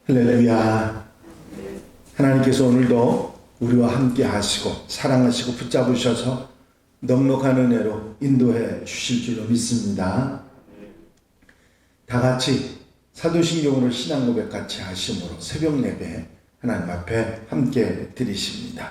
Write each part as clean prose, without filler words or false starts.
할렐루야. 하나님께서 오늘도 우리와 함께 하시고 사랑하시고 붙잡으셔서 넉넉한 은혜로 인도해 주실 줄로 믿습니다. 다 같이 사도신경으로 신앙 고백 같이 하심으로 새벽 예배 하나님 앞에 함께 드리십니다.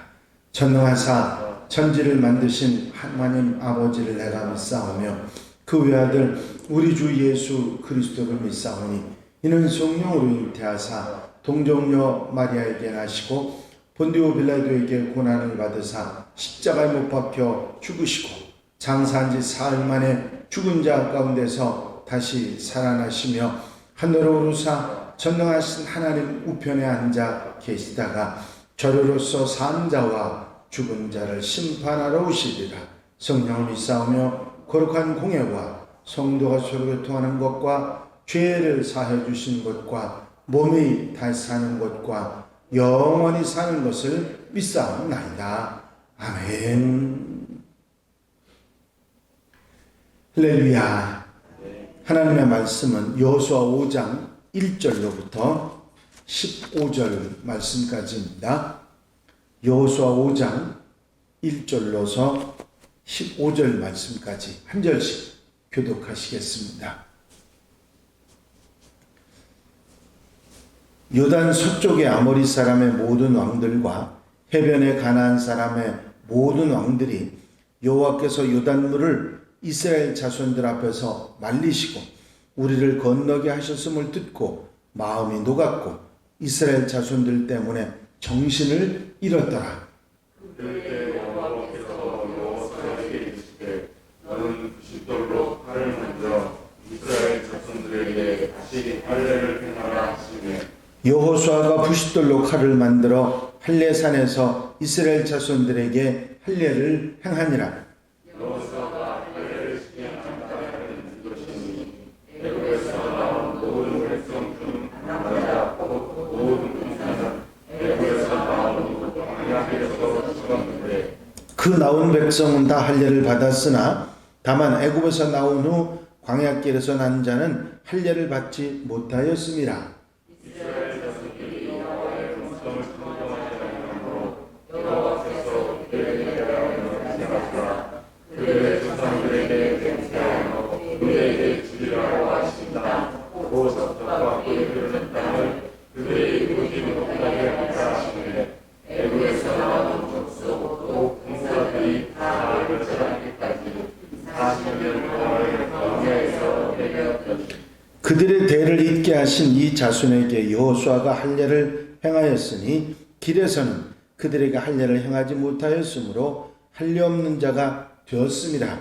전능하사 천지를 만드신 하나님 아버지를 내가 믿사오며 그 외아들 우리 주 예수 그리스도를 믿사오니 이는 성령으로 잉태하사 동정녀 마리아에게 나시고 본디오 빌라도에게 고난을 받으사 십자가에 못 박혀 죽으시고 장사한 지 사흘 만에 죽은 자 가운데서 다시 살아나시며 하늘로 오르사 전능하신 하나님 우편에 앉아 계시다가 저리로서 산 자와 죽은 자를 심판하러 오시리라. 성령을 믿사오며 거룩한 공예와 성도가 서로 교통하는 것과 죄를 사해 주신 것과 몸이 다시 사는 것과 영원히 사는 것을 믿사옵나이다. 아멘. 할렐루야. 하나님의 말씀은 여호수아 5장 1절로부터 15절 말씀까지입니다. 여호수아 5장 1절로서 15절 말씀까지 한 절씩 교독하시겠습니다. 요단 서쪽의 아모리 사람의 모든 왕들과 해변의 가나안 사람의 모든 왕들이 여호와께서 요단물을 이스라엘 자손들 앞에서 말리시고 우리를 건너게 하셨음을 듣고 마음이 녹았고 이스라엘 자손들 때문에 정신을 잃었더라. 그때 여호와께서 여호수아에게 이르시되 너는 부싯돌로 칼을 만들어 이스라엘 자손들에게 다시 할례를 행하라 하시매 여호수아가 부싯돌로 칼을 만들어 할례산에서 이스라엘 자손들에게 할례를 행하니라. 여호수아가 할례를 시행한 까닭은 이것이니 애굽에서 나온 모든 백성 중 남자 모든 군사는 애굽에서 나온 광야에서 죽었는데 그 나온 백성은 다 할례를 받았으나 다만 애굽에서 나온 후 광야길에서 난 자는 할례를 받지 못하였음이라. 이스라엘 자손들이 여호와의 음성을 청정하지 아니하므로 여호와께서 그들에게 명령하시라. 그들의 조상들에게 맹세하여 그들에게 주리라고 하신다. 곧 적과 꿀이 흐르는 땅을 그들의 이웃이 못하게 하리라 하시되 애굽에서 나온 족속 또 군사들이 다 나를 멸절하기까지 40년 동안을 광야에서 내렸더니 그들의 대를 잇게 하신 이 자손에게 여호수아가 할례를 행하였으니 길에서는 그들에게 할례를 행하지 못하였으므로 할례 없는 자가 되었음이라.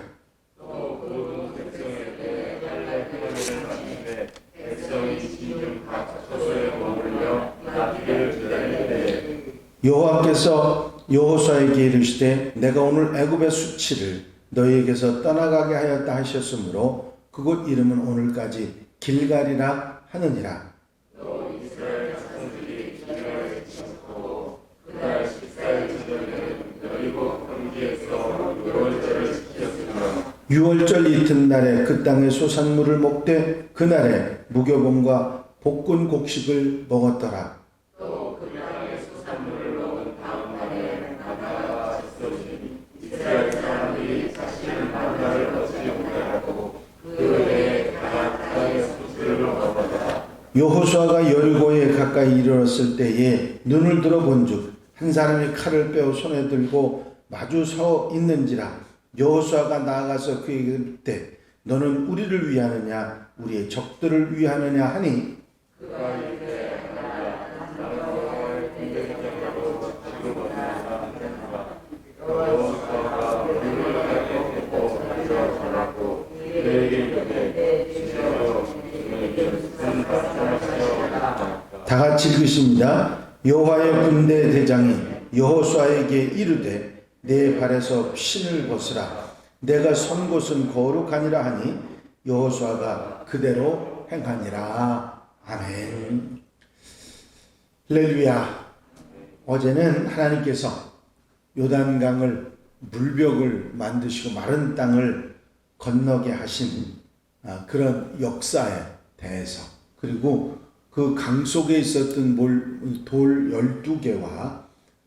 또 모든 백성에게 할례 행하기를 하시되 백성이 진중 각 처소에 머물며 나귀를 기다리되 여호와께서 여호수아에게 이르시되 내가 오늘 애굽의 수치를 너희에게서 떠나가게 하였다 하셨으므로 그곳 이름은 오늘까지 길갈이라 하느니라. 또 이스라엘 자손들이 길갈에 지켰고 그날 14일 저녁에는 여리고 평지에서 유월절을 지켰으며 6월절 이튿날에 그 땅의 소산물을 먹되 그날에 무교봉과 볶은 곡식을 먹었더라. 또 그 땅의 소산물을 먹은 다음 날에 만나가 졌으니 이스라엘 사람들이 다시는 만나를 얻지 못하고 그 해에 가나안 땅의 소스를 먹었다. 여호수아가 여리고에 가까이 이르렀을 때에 눈을 들어 본즉 한 사람이 칼을 빼어 손에 들고 마주 서 있는지라. 여호수아가 나아가서 그에게 이르되 너는 우리를 위하느냐 우리의 적들을 위하느냐 하니 그가 이르되 여호와의 공격자로 지금 원하사 여호수아가 우리를 가리고 하리라 전하고 그에게 이르되 주여 주님이 큰 말씀하시옵나이다. 다 같이 읽으십니다. 여호와의 군대 대장이 여호수아에게 이르되 내 발에서 신을 벗으라. 내가 선 곳은 거룩하니라 하니 여호수아가 그대로 행하니라. 아멘. 할렐루야. 어제는 하나님께서 요단강을 물벽을 만드시고 마른 땅을 건너게 하신 그런 역사에 대해서 그리고 그 강 속에 있었던 돌 12개와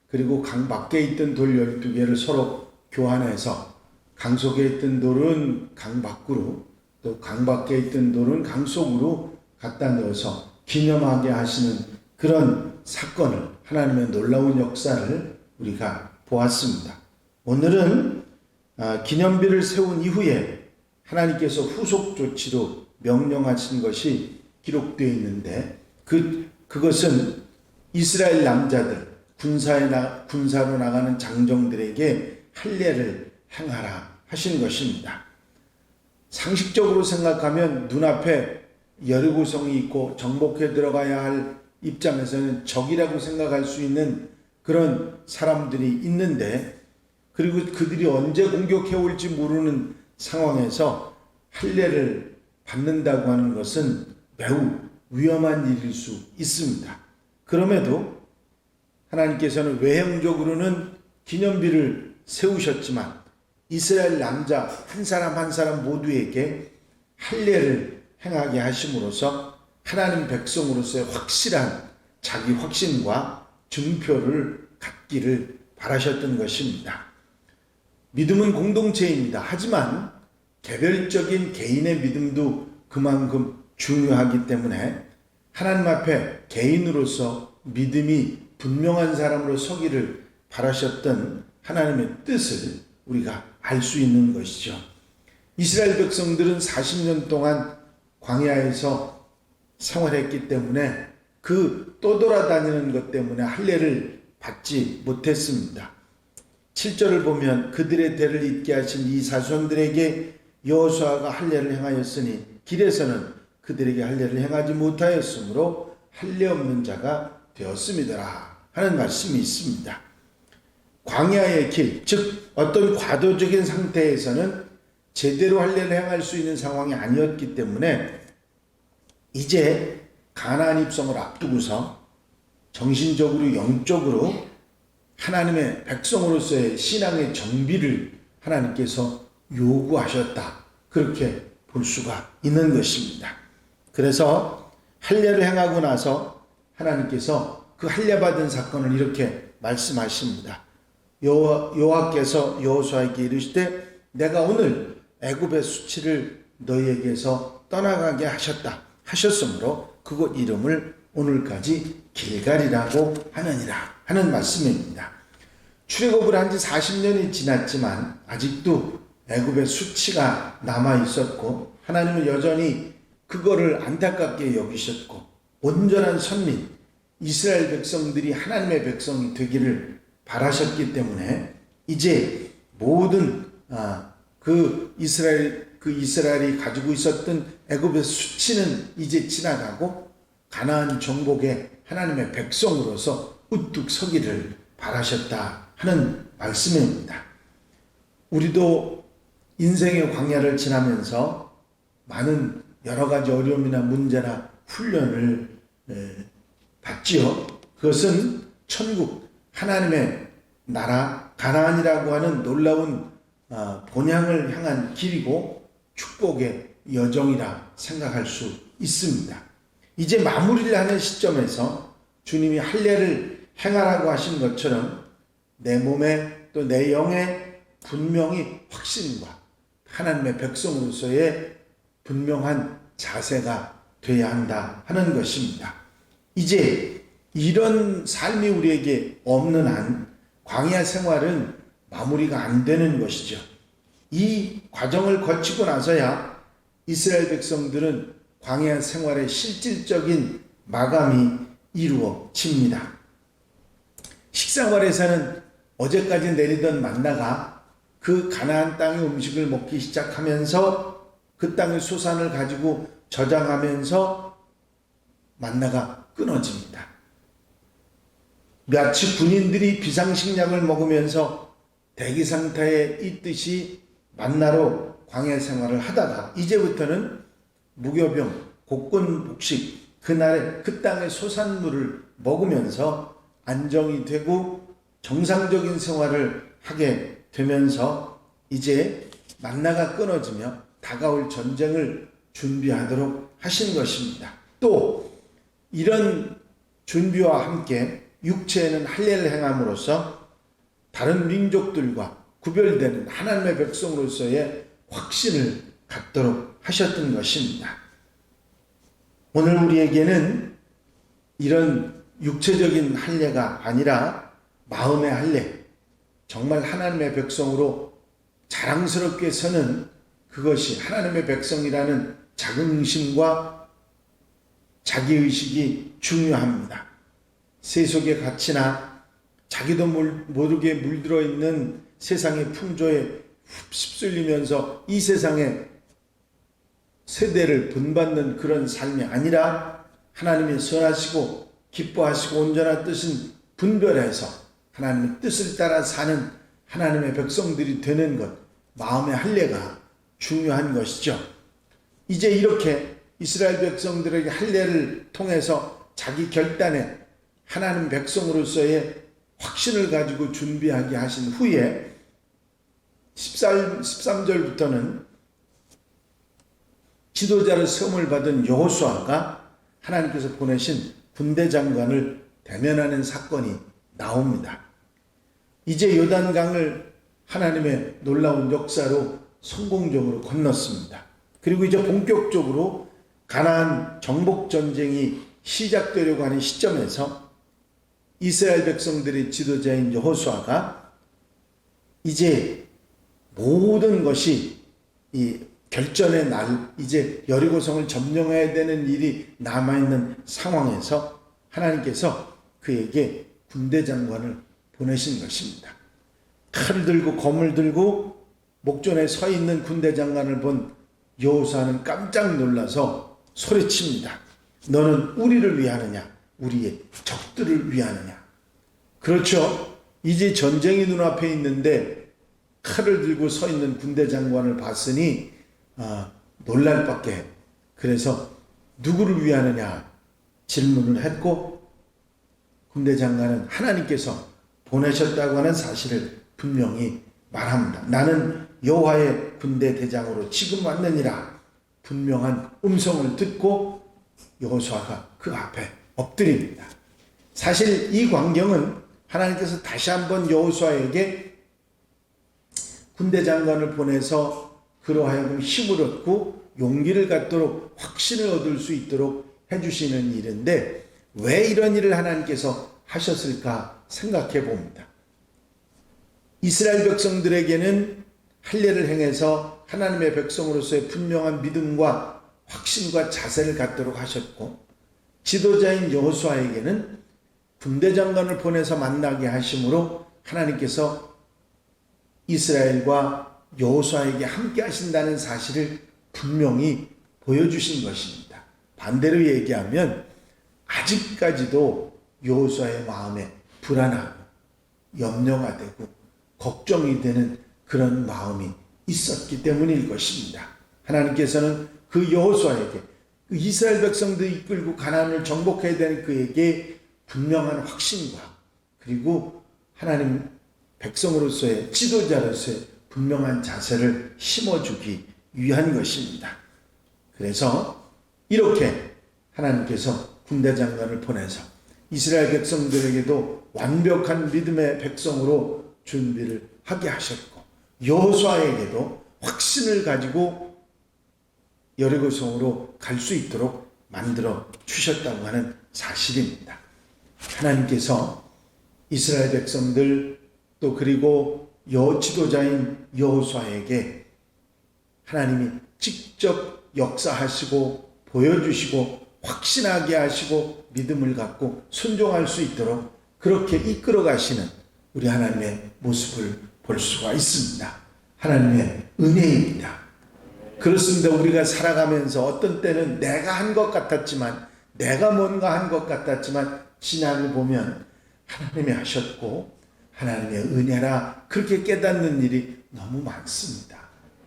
그리고 강 밖에 있던 돌 12개를 서로 교환해서 강 속에 있던 돌은 강 밖으로 또 강 밖에 있던 돌은 강 속으로 갖다 넣어서 기념하게 하시는 그런 사건을, 하나님의 놀라운 역사를 우리가 보았습니다. 오늘은 기념비를 세운 이후에 하나님께서 후속 조치로 명령하신 것이 기록되어 있는데 그것은 이스라엘 남자들, 군사로 나가는 장정들에게 할례를 행하라 하신 것입니다. 상식적으로 생각하면 눈앞에 여리고성이 있고 정복해 들어가야 할 입장에서는 적이라고 생각할 수 있는 그런 사람들이 있는데, 그리고 그들이 언제 공격해 올지 모르는 상황에서 할례를 받는다고 하는 것은 매우 위험한 일일 수 있습니다. 그럼에도 하나님께서는 외형적으로는 기념비를 세우셨지만 이스라엘 남자 한 사람 한 사람 모두에게 할례를 행하게 하심으로써 하나님 백성으로서의 확실한 자기 확신과 증표를 갖기를 바라셨던 것입니다. 믿음은 공동체입니다. 하지만 개별적인 개인의 믿음도 그만큼 중요하기 때문에 하나님 앞에 개인으로서 믿음이 분명한 사람으로 서기를 바라셨던 하나님의 뜻을 우리가 알 수 있는 것이죠. 이스라엘 백성들은 40년 동안 광야에서 생활했기 때문에 그 떠돌아다니는 것 때문에 할례를 받지 못했습니다. 7절을 보면 그들의 대를 잇게 하신 이 자손들에게 여호수아가 할례를 행하였으니 길에서는 그들에게 할례를 행하지 못하였으므로 할례 없는 자가 되었음이더라 하는 말씀이 있습니다. 광야의 길, 즉 어떤 과도적인 상태에서는 제대로 할례를 행할 수 있는 상황이 아니었기 때문에 이제 가나안 입성을 앞두고서 정신적으로 영적으로 하나님의 백성으로서의 신앙의 정비를 하나님께서 요구하셨다, 그렇게 볼 수가 있는 것입니다. 그래서 할례를 행하고 나서 하나님께서 그 할례 받은 사건을 이렇게 말씀하십니다. 여호와께서 여호수아에게 이르시되 내가 오늘 애굽의 수치를 너희에게서 떠나가게 하셨으므로 그곳 이름을 오늘까지 길갈이라고 하느니라 하는 말씀입니다. 출애굽을 한 지 40년이 지났지만 아직도 애굽의 수치가 남아 있었고 하나님은 여전히 그거를 안타깝게 여기셨고 온전한 선민 이스라엘 백성들이 하나님의 백성이 되기를 바라셨기 때문에 이제 모든 그 이스라엘이 가지고 있었던 애굽의 수치는 이제 지나가고 가나안 정복의 하나님의 백성으로서 우뚝 서기를 바라셨다 하는 말씀입니다. 우리도 인생의 광야를 지나면서 많은 여러 가지 어려움이나 문제나 훈련을 받지요. 그것은 천국 하나님의 나라 가나안이라고 하는 놀라운 본향을 향한 길이고 축복의 여정이라 생각할 수 있습니다. 이제 마무리를 하는 시점에서 주님이 할례를 행하라고 하신 것처럼 내 몸에 또 내 영에 분명히 확신과 하나님의 백성으로서의 분명한 자세가 되어야 한다 하는 것입니다. 이제 이런 삶이 우리에게 없는 한 광야 생활은 마무리가 안 되는 것이죠. 이 과정을 거치고 나서야 이스라엘 백성들은 광야 생활의 실질적인 마감이 이루어집니다. 식생활에서는 어제까지 내리던 만나가 그 가나안 땅의 음식을 먹기 시작하면서 그 땅의 소산을 가지고 저장하면서 만나가 끊어집니다. 마치 군인들이 비상식량을 먹으면서 대기 상태에 있듯이 만나로 광야 생활을 하다가 이제부터는 무교병, 곡군 복식, 그날의 그 땅의 소산물을 먹으면서 안정이 되고 정상적인 생활을 하게 되면서 이제 만나가 끊어지며 다가올 전쟁을 준비하도록 하신 것입니다. 또 이런 준비와 함께 육체에는 할례를 행함으로써 다른 민족들과 구별되는 하나님의 백성으로서의 확신을 갖도록 하셨던 것입니다. 오늘 우리에게는 이런 육체적인 할례가 아니라 마음의 할례, 정말 하나님의 백성으로 자랑스럽게 서는 그것이 하나님의 백성이라는 자긍심과 자기의식이 중요합니다. 세속의 가치나 자기도 모르게 물들어 있는 세상의 풍조에 휩쓸리면서 이 세상의 세대를 본받는 그런 삶이 아니라 하나님의 선하시고 기뻐하시고 온전한 뜻은 분별해서 하나님의 뜻을 따라 사는 하나님의 백성들이 되는 것, 마음의 할례가 중요한 것이죠. 이제 이렇게 이스라엘 백성들에게 할례를 통해서 자기 결단에 하나님 백성으로서의 확신을 가지고 준비하게 하신 후에 13절부터는 지도자로 세움을 받은 여호수아가 하나님께서 보내신 군대 장관을 대면하는 사건이 나옵니다. 이제 요단강을 하나님의 놀라운 역사로 성공적으로 건넜습니다. 그리고 이제 본격적으로 가나안 정복 전쟁이 시작되려고 하는 시점에서 이스라엘 백성들의 지도자인 여호수아가 이제 모든 것이 이 결전의 날, 이제 여리고성을 점령해야 되는 일이 남아있는 상황에서 하나님께서 그에게 군대 장관을 보내신 것입니다. 칼을 들고 검을 들고 목전에 서 있는 군대 장관을 본 여호수아는 깜짝 놀라서 소리칩니다. 너는 우리를 위하느냐? 우리의 적들을 위하느냐? 그렇죠. 이제 전쟁이 눈앞에 있는데 칼을 들고 서 있는 군대 장관을 봤으니 놀랄 밖에. 그래서 누구를 위하느냐 질문을 했고 군대 장관은 하나님께서 보내셨다고 하는 사실을 분명히 말합니다. 나는 여호와의 군대 대장으로 지금 왔느니라. 분명한 음성을 듣고 여호수아가 그 앞에 엎드립니다. 사실 이 광경은 하나님께서 다시 한번 여호수아에게 군대 장관을 보내서 그로 하여금 힘을 얻고 용기를 갖도록 확신을 얻을 수 있도록 해주시는 일인데 왜 이런 일을 하나님께서 하셨을까 생각해 봅니다. 이스라엘 백성들에게는 할례를 행해서 하나님의 백성으로서의 분명한 믿음과 확신과 자세를 갖도록 하셨고 지도자인 여호수아에게는 군대 장관을 보내서 만나게 하심으로 하나님께서 이스라엘과 여호수아에게 함께 하신다는 사실을 분명히 보여주신 것입니다. 반대로 얘기하면 아직까지도 여호수아의 마음에 불안하고 염려가 되고 걱정이 되는 그런 마음이 있었기 때문일 것입니다. 하나님께서는 그 여호수아에게 그 이스라엘 백성들을 이끌고 가나안을 정복해야 되는 그에게 분명한 확신과 그리고 하나님 백성으로서의 지도자로서의 분명한 자세를 심어주기 위한 것입니다. 그래서 이렇게 하나님께서 군대 장관을 보내서 이스라엘 백성들에게도 완벽한 믿음의 백성으로 준비를 하게 하셨고 여호수아에게도 확신을 가지고 여리고성으로 갈 수 있도록 만들어 주셨다고 하는 사실입니다. 하나님께서 이스라엘 백성들 또 그리고 지도자인 여호수아에게 하나님이 직접 역사하시고 보여주시고 확신하게 하시고 믿음을 갖고 순종할 수 있도록 그렇게 이끌어 가시는 우리 하나님의 모습을 볼 수가 있습니다. 하나님의 은혜입니다. 그렇습니다. 우리가 살아가면서 어떤 때는 내가 한 것 같았지만 내가 뭔가 한 것 같았지만 지나고 보면 하나님이 하셨고 하나님의 은혜라 그렇게 깨닫는 일이 너무 많습니다.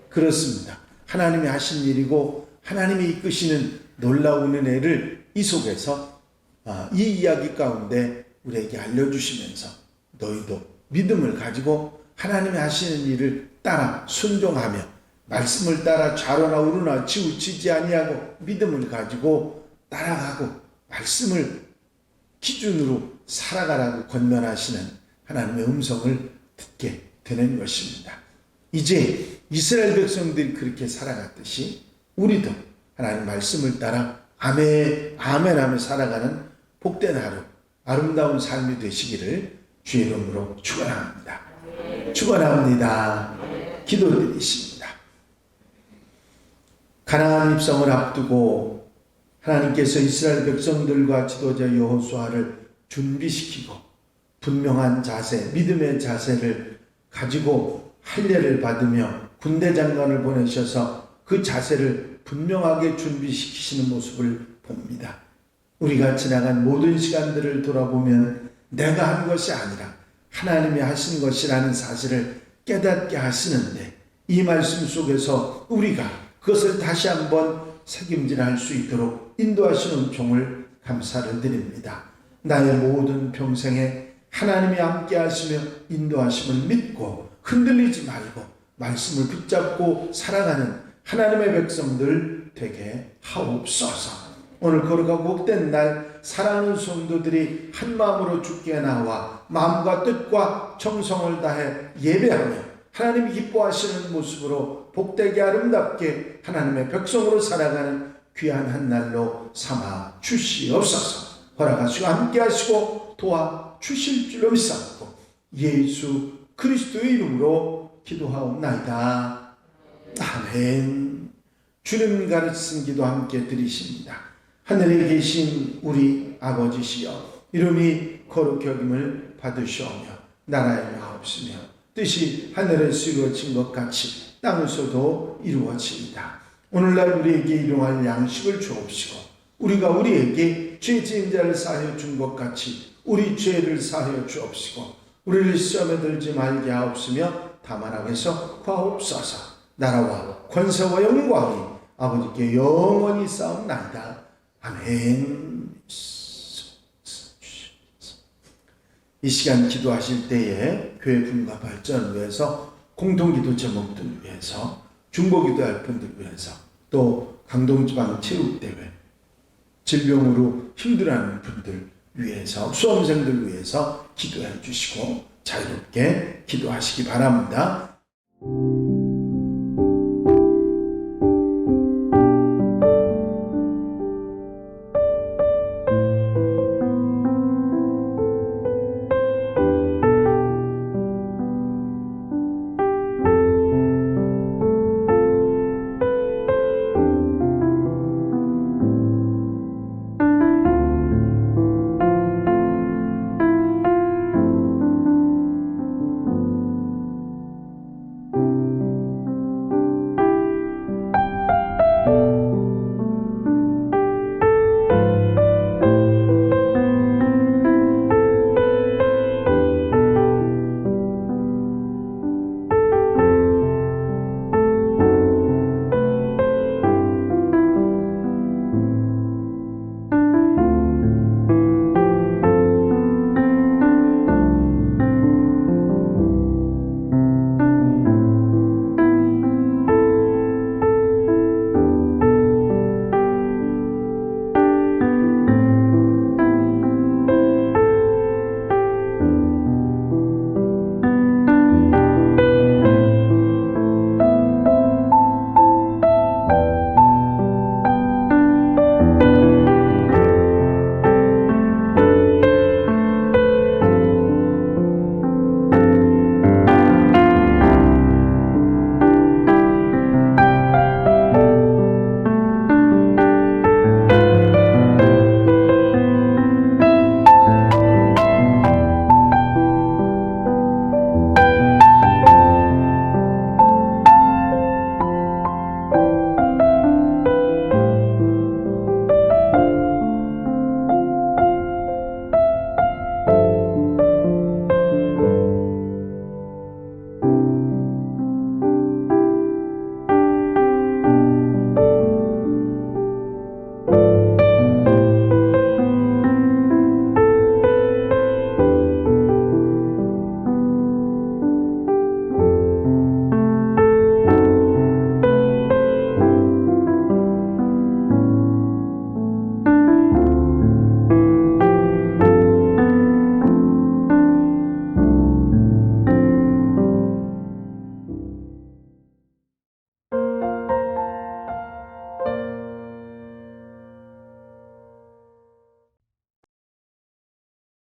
그렇습니다. 하나님이 하신 일이고 하나님이 이끄시는 놀라운 은혜를 이 속에서 이 이야기 가운데 우리에게 알려주시면서 너희도 믿음을 가지고 하나님이 하시는 일을 따라 순종하며 말씀을 따라 좌로나 우로나 치우치지 아니하고 믿음을 가지고 따라가고 말씀을 기준으로 살아가라고 권면하시는 하나님의 음성을 듣게 되는 것입니다. 이제 이스라엘 백성들이 그렇게 살아갔듯이 우리도 하나님 말씀을 따라 아멘하며 살아가는 복된 하루, 아름다운 삶이 되시기를 주의 이름으로 축원합니다. 축원합니다. 기도드리십니다. 가나안 입성을 앞두고 하나님께서 이스라엘 백성들과 지도자 여호수아를 준비시키고 분명한 자세, 믿음의 자세를 가지고 할례를 받으며 군대 장관을 보내셔서 그 자세를 분명하게 준비시키시는 모습을 봅니다. 우리가 지나간 모든 시간들을 돌아보면 내가 한 것이 아니라 하나님이 하신 것이라는 사실을 깨닫게 하시는데, 이 말씀 속에서 우리가 그것을 다시 한번 책임질할 수 있도록 인도하시는 종을 감사를 드립니다. 나의 모든 평생에 하나님이 함께 하시며 인도하심을 믿고 흔들리지 말고 말씀을 붙잡고 살아가는 하나님의 백성들 되게 하옵소서. 오늘 거룩하고 복된 날 사랑하는 성도들이 한 마음으로 주께 나와 마음과 뜻과 정성을 다해 예배하며 하나님이 기뻐하시는 모습으로 복되게 아름답게 하나님의 백성으로 살아가는 귀한 한 날로 삼아 주시옵소서. 허락하시고 함께 하시고 도와 주실 줄로 믿사옵고 예수 그리스도의 이름으로 기도하옵나이다. 아멘. 주님 가르치신 기도 함께 드리십니다. 하늘에 계신 우리 아버지시여, 이름이 거룩히 여김을 받으시오며 나라의 마옵시며 뜻이 하늘에서 이루어진 것 같이 땅에서도 이루어집니다. 오늘날 우리에게 일용할 양식을 주옵시고 우리가 우리에게 죄 지은 자를 사하여 준 것 같이 우리 죄를 사하여 주옵시고 우리를 시험에 들지 말게 하옵시며 다만 악에서 구하옵소서. 나라와 권세와 영광이 아버지께 영원히 싸움나이다. 아멘. 이 시간 기도하실 때에 교회 분과 발전을 위해서, 공동기도 제목들을 위해서, 중보기도할 분들을 위해서, 또 강동지방 체육대회, 질병으로 힘들어하는 분들 위해서, 수험생들 위해서 기도해 주시고 자유롭게 기도하시기 바랍니다.